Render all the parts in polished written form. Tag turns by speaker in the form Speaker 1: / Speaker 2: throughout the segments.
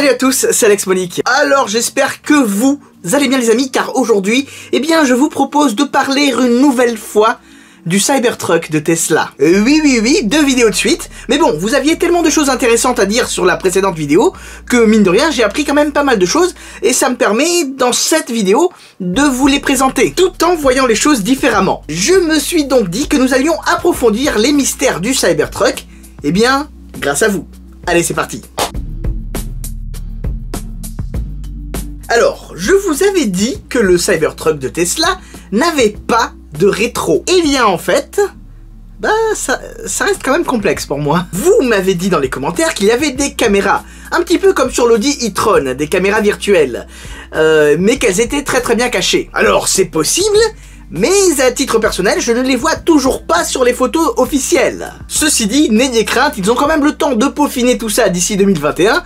Speaker 1: Salut à tous, c'est Alex Monique. Alors j'espère que vous allez bien les amis, car aujourd'hui, eh bien je vous propose de parler une nouvelle fois du Cybertruck de Tesla. Oui, 2 vidéos de suite, mais bon, vous aviez tellement de choses intéressantes à dire sur la précédente vidéo, que mine de rien, j'ai appris quand même pas mal de choses, et ça me permet, dans cette vidéo, de vous les présenter, tout en voyant les choses différemment. Je me suis donc dit que nous allions approfondir les mystères du Cybertruck, eh bien, grâce à vous. Allez, c'est parti. Alors, je vous avais dit que le Cybertruck de Tesla n'avait pas de rétro. Eh bien, en fait, ça reste quand même complexe pour moi. Vous m'avez dit dans les commentaires qu'il y avait des caméras, un petit peu comme sur l'Audi e-tron, des caméras virtuelles, mais qu'elles étaient très bien cachées. Alors, c'est possible, mais à titre personnel, je ne les vois toujours pas sur les photos officielles. Ceci dit, n'ayez crainte, ils ont quand même le temps de peaufiner tout ça d'ici 2021,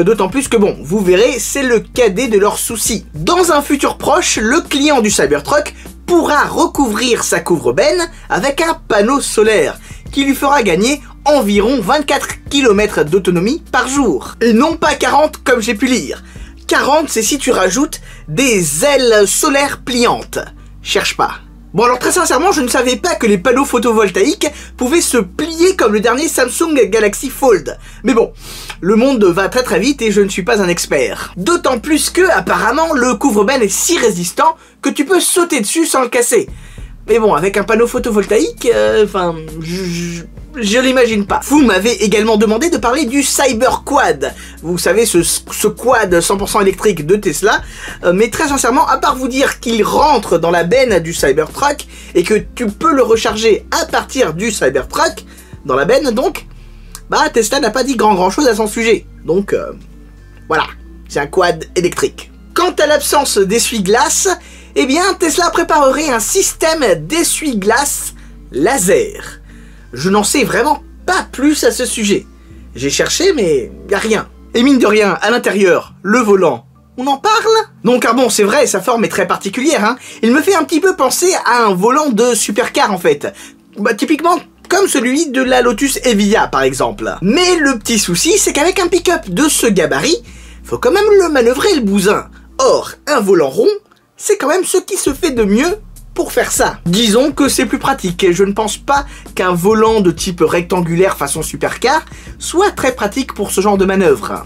Speaker 1: d'autant plus que bon, vous verrez, c'est le cadet de leurs soucis. Dans un futur proche, le client du Cybertruck pourra recouvrir sa couvre-benne avec un panneau solaire, qui lui fera gagner environ 24 km d'autonomie par jour. Et non pas 40 comme j'ai pu lire. 40, c'est si tu rajoutes des ailes solaires pliantes. Cherche pas. Bon alors très sincèrement, je ne savais pas que les panneaux photovoltaïques pouvaient se plier comme le dernier Samsung Galaxy Fold. Mais bon, le monde va très vite et je ne suis pas un expert. D'autant plus que, apparemment, le couvre-benne est si résistant que tu peux sauter dessus sans le casser. Mais bon, avec un panneau photovoltaïque, je l'imagine pas. Vous m'avez également demandé de parler du Cyberquad. Vous savez, ce quad 100% électrique de Tesla. Mais très sincèrement, à part vous dire qu'il rentre dans la benne du Cybertruck et que tu peux le recharger à partir du Cybertruck, dans la benne donc, Tesla n'a pas dit grand chose à son sujet. Donc, voilà, c'est un quad électrique. Quant à l'absence d'essuie-glace, eh bien, Tesla préparerait un système d'essuie-glace laser. Je n'en sais vraiment pas plus à ce sujet. J'ai cherché, mais y a rien. Et mine de rien, à l'intérieur, le volant, on en parle? Non, car bon, c'est vrai, sa forme est très particulière, hein. Il me fait un petit peu penser à un volant de supercar, en fait. Typiquement, comme celui de la Lotus Evija, par exemple. Mais le petit souci, c'est qu'avec un pick-up de ce gabarit, faut quand même le manœuvrer, le bousin. Or, un volant rond, c'est quand même ce qui se fait de mieux pour faire ça. Disons que c'est plus pratique et je ne pense pas qu'un volant de type rectangulaire façon supercar soit très pratique pour ce genre de manœuvre.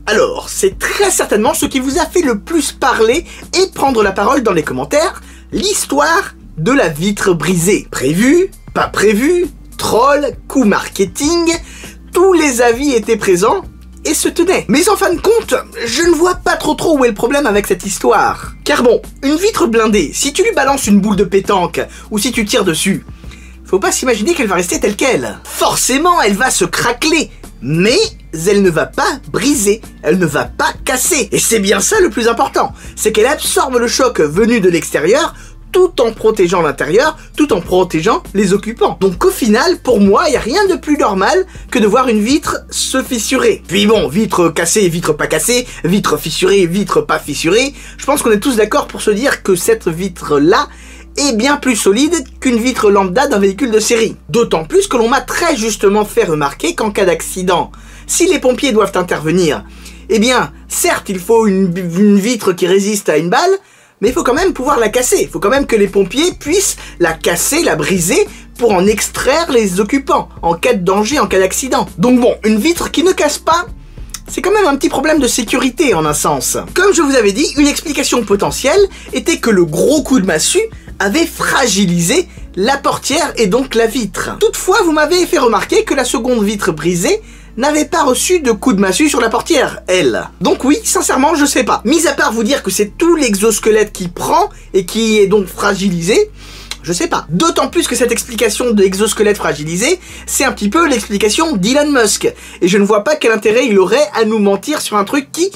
Speaker 1: Alors, c'est très certainement ce qui vous a fait le plus parler et prendre la parole dans les commentaires, l'histoire de la vitre brisée. Prévu, pas prévu, troll, coup marketing, tous les avis étaient présents et se tenait. Mais en fin de compte, je ne vois pas trop où est le problème avec cette histoire. Car bon, une vitre blindée, si tu lui balances une boule de pétanque, ou si tu tires dessus, faut pas s'imaginer qu'elle va rester telle quelle. Forcément, elle va se craqueler, mais elle ne va pas briser, elle ne va pas casser. Et c'est bien ça le plus important, c'est qu'elle absorbe le choc venu de l'extérieur, tout en protégeant l'intérieur, tout en protégeant les occupants. Donc au final, pour moi, il n'y a rien de plus normal que de voir une vitre se fissurer. Puis bon, vitre cassée, vitre pas cassée, vitre fissurée, vitre pas fissurée, je pense qu'on est tous d'accord pour se dire que cette vitre-là est bien plus solide qu'une vitre lambda d'un véhicule de série. D'autant plus que l'on m'a très justement fait remarquer qu'en cas d'accident, si les pompiers doivent intervenir, eh bien, certes, il faut une vitre qui résiste à une balle, mais il faut quand même pouvoir la casser, il faut quand même que les pompiers puissent la casser, la briser, pour en extraire les occupants, en cas de danger, en cas d'accident. Donc bon, une vitre qui ne casse pas, c'est quand même un petit problème de sécurité en un sens. Comme je vous avais dit, une explication potentielle était que le gros coup de massue avait fragilisé la portière et donc la vitre. Toutefois, vous m'avez fait remarquer que la seconde vitre brisée n'avait pas reçu de coup de massue sur la portière, elle. Donc oui, sincèrement, je sais pas. Mis à part vous dire que c'est tout l'exosquelette qui prend et qui est donc fragilisé, je sais pas. D'autant plus que cette explication de l'exosquelette fragilisé, c'est un petit peu l'explication d'Elon Musk. Et je ne vois pas quel intérêt il aurait à nous mentir sur un truc qui,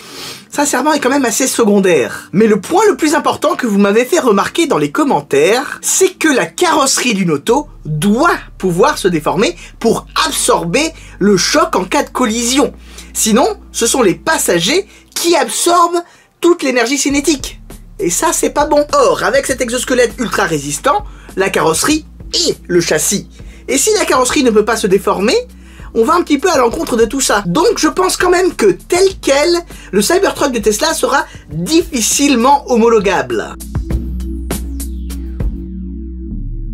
Speaker 1: sincèrement, est quand même assez secondaire. Mais le point le plus important que vous m'avez fait remarquer dans les commentaires, c'est que la carrosserie d'une auto doit pouvoir se déformer pour absorber le choc en cas de collision. Sinon, ce sont les passagers qui absorbent toute l'énergie cinétique. Et ça, c'est pas bon. Or, avec cet exosquelette ultra résistant, la carrosserie et le châssis. Et si la carrosserie ne peut pas se déformer, on va un petit peu à l'encontre de tout ça. Donc je pense quand même que tel quel, le Cybertruck de Tesla sera difficilement homologable.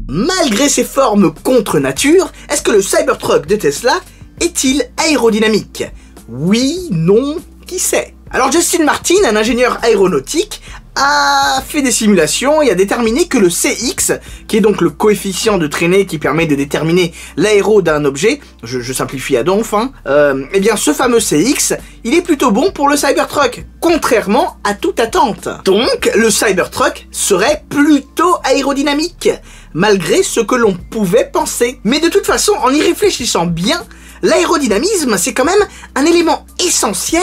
Speaker 1: Malgré ses formes contre nature, est-ce que le Cybertruck de Tesla est-il aérodynamique? Oui, non, qui sait? Alors Justin Martin, un ingénieur aéronautique, a fait des simulations et a déterminé que le CX, qui est donc le coefficient de traînée qui permet de déterminer l'aéro d'un objet, je simplifie à donf, eh bien ce fameux CX, il est plutôt bon pour le Cybertruck, contrairement à toute attente. Donc le Cybertruck serait plutôt aérodynamique, malgré ce que l'on pouvait penser. Mais de toute façon, en y réfléchissant bien, l'aérodynamisme c'est quand même un élément essentiel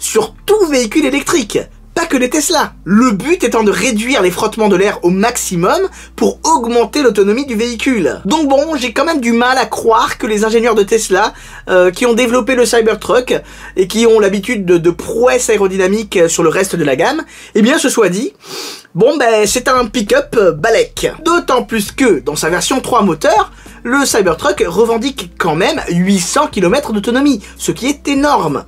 Speaker 1: sur tout véhicule électrique. Pas que les Tesla. Le but étant de réduire les frottements de l'air au maximum pour augmenter l'autonomie du véhicule. Donc bon, j'ai quand même du mal à croire que les ingénieurs de Tesla, qui ont développé le Cybertruck et qui ont l'habitude de prouesses aérodynamiques sur le reste de la gamme, eh bien se soit dit, bon ben c'est un pick-up balèque. D'autant plus que, dans sa version 3 moteurs, le Cybertruck revendique quand même 800 km d'autonomie, ce qui est énorme.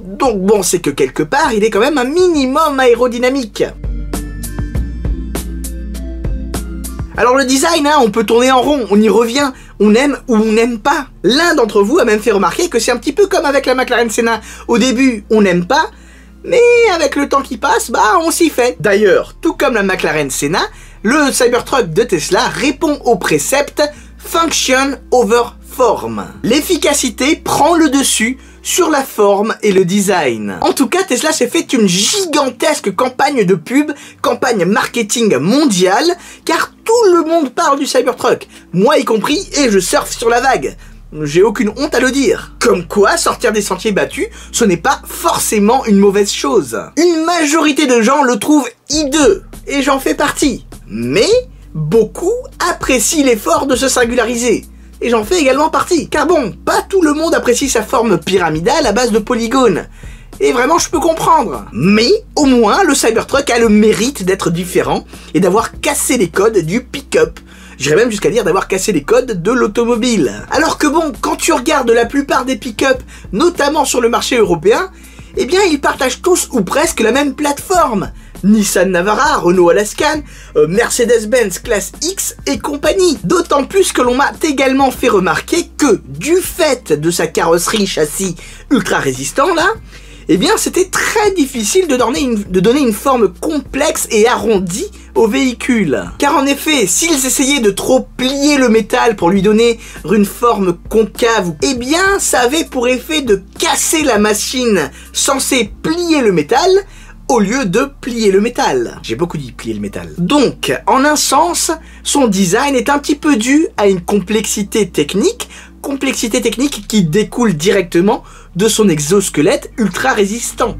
Speaker 1: Donc bon, c'est que quelque part, il est quand même un minimum aérodynamique. Alors le design, on peut tourner en rond, on y revient, on aime ou on n'aime pas. L'un d'entre vous a même fait remarquer que c'est un petit peu comme avec la McLaren Senna. Au début, on n'aime pas, mais avec le temps qui passe, on s'y fait. D'ailleurs, tout comme la McLaren Senna, le Cybertruck de Tesla répond au précepte Function over Form. L'efficacité prend le dessus sur la forme et le design. En tout cas, Tesla s'est fait une gigantesque campagne de pub, campagne marketing mondiale, car tout le monde parle du Cybertruck, moi y compris, et je surfe sur la vague. J'ai aucune honte à le dire. Comme quoi, sortir des sentiers battus, ce n'est pas forcément une mauvaise chose. Une majorité de gens le trouvent hideux, et j'en fais partie. Mais beaucoup apprécient l'effort de se singulariser. Et j'en fais également partie. Car bon, pas tout le monde apprécie sa forme pyramidale à base de polygones. Et vraiment, je peux comprendre. Mais, au moins, le Cybertruck a le mérite d'être différent et d'avoir cassé les codes du pick-up. J'irais même jusqu'à dire d'avoir cassé les codes de l'automobile. Alors que bon, quand tu regardes la plupart des pick-up, notamment sur le marché européen, eh bien, ils partagent tous ou presque la même plateforme. Nissan Navara, Renault Alaskan, Mercedes-Benz Classe X et compagnie. D'autant plus que l'on m'a également fait remarquer que, du fait de sa carrosserie châssis ultra résistant là, eh bien c'était très difficile de donner une forme complexe et arrondie au véhicule. Car en effet, s'ils essayaient de trop plier le métal pour lui donner une forme concave, eh bien ça avait pour effet de casser la machine censée plier le métal, au lieu de plier le métal. J'ai beaucoup dit plier le métal. Donc, en un sens, son design est un petit peu dû à une complexité technique qui découle directement de son exosquelette ultra résistant.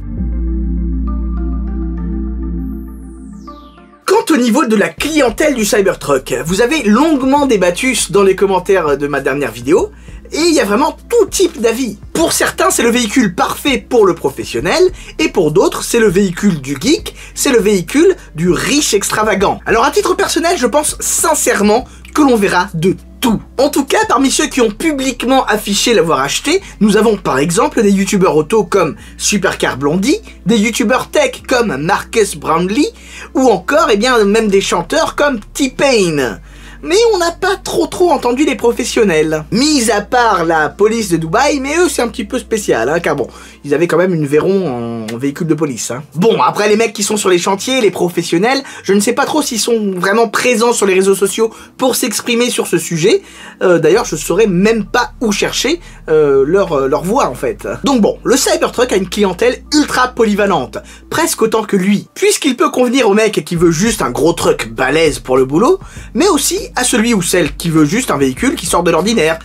Speaker 1: Quant au niveau de la clientèle du Cybertruck, vous avez longuement débattu dans les commentaires de ma dernière vidéo, et il y a vraiment tout type d'avis. Pour certains, c'est le véhicule parfait pour le professionnel, et pour d'autres, c'est le véhicule du geek, c'est le véhicule du riche extravagant. Alors à titre personnel, je pense sincèrement que l'on verra de tout. En tout cas, parmi ceux qui ont publiquement affiché l'avoir acheté, nous avons par exemple des youtubeurs auto comme Supercar Blondie, des youtubeurs tech comme Marcus Brownlee, ou encore, même des chanteurs comme T-Pain. Mais on n'a pas trop entendu les professionnels. Mis à part la police de Dubaï, mais eux c'est un petit peu spécial, car bon, ils avaient quand même une Veyron en véhicule de police. Bon, après les mecs qui sont sur les chantiers, les professionnels, je ne sais pas trop s'ils sont vraiment présents sur les réseaux sociaux pour s'exprimer sur ce sujet. D'ailleurs, je ne saurais même pas où chercher leur voix en fait. Donc bon, le Cybertruck a une clientèle ultra polyvalente, presque autant que lui, puisqu'il peut convenir au mec qui veut juste un gros truck balèze pour le boulot, mais aussi à celui ou celle qui veut juste un véhicule qui sort de l'ordinaire,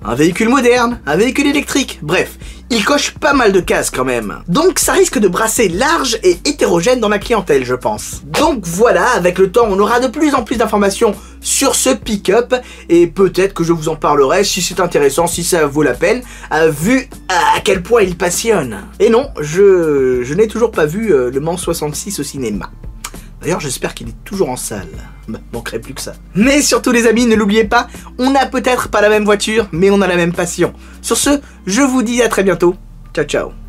Speaker 1: un véhicule moderne, un véhicule électrique, bref, il coche pas mal de cases quand même. Donc ça risque de brasser large et hétérogène dans la clientèle, je pense. Donc voilà, avec le temps, on aura de plus en plus d'informations sur ce pick-up, et peut-être que je vous en parlerai si c'est intéressant, si ça vaut la peine, vu à quel point il passionne. Et non, je n'ai toujours pas vu Le Mans 66 au cinéma. D'ailleurs, j'espère qu'il est toujours en salle. Manquerait plus que ça. Mais surtout les amis, ne l'oubliez pas, on n'a peut-être pas la même voiture, mais on a la même passion. Sur ce, je vous dis à très bientôt. Ciao ciao.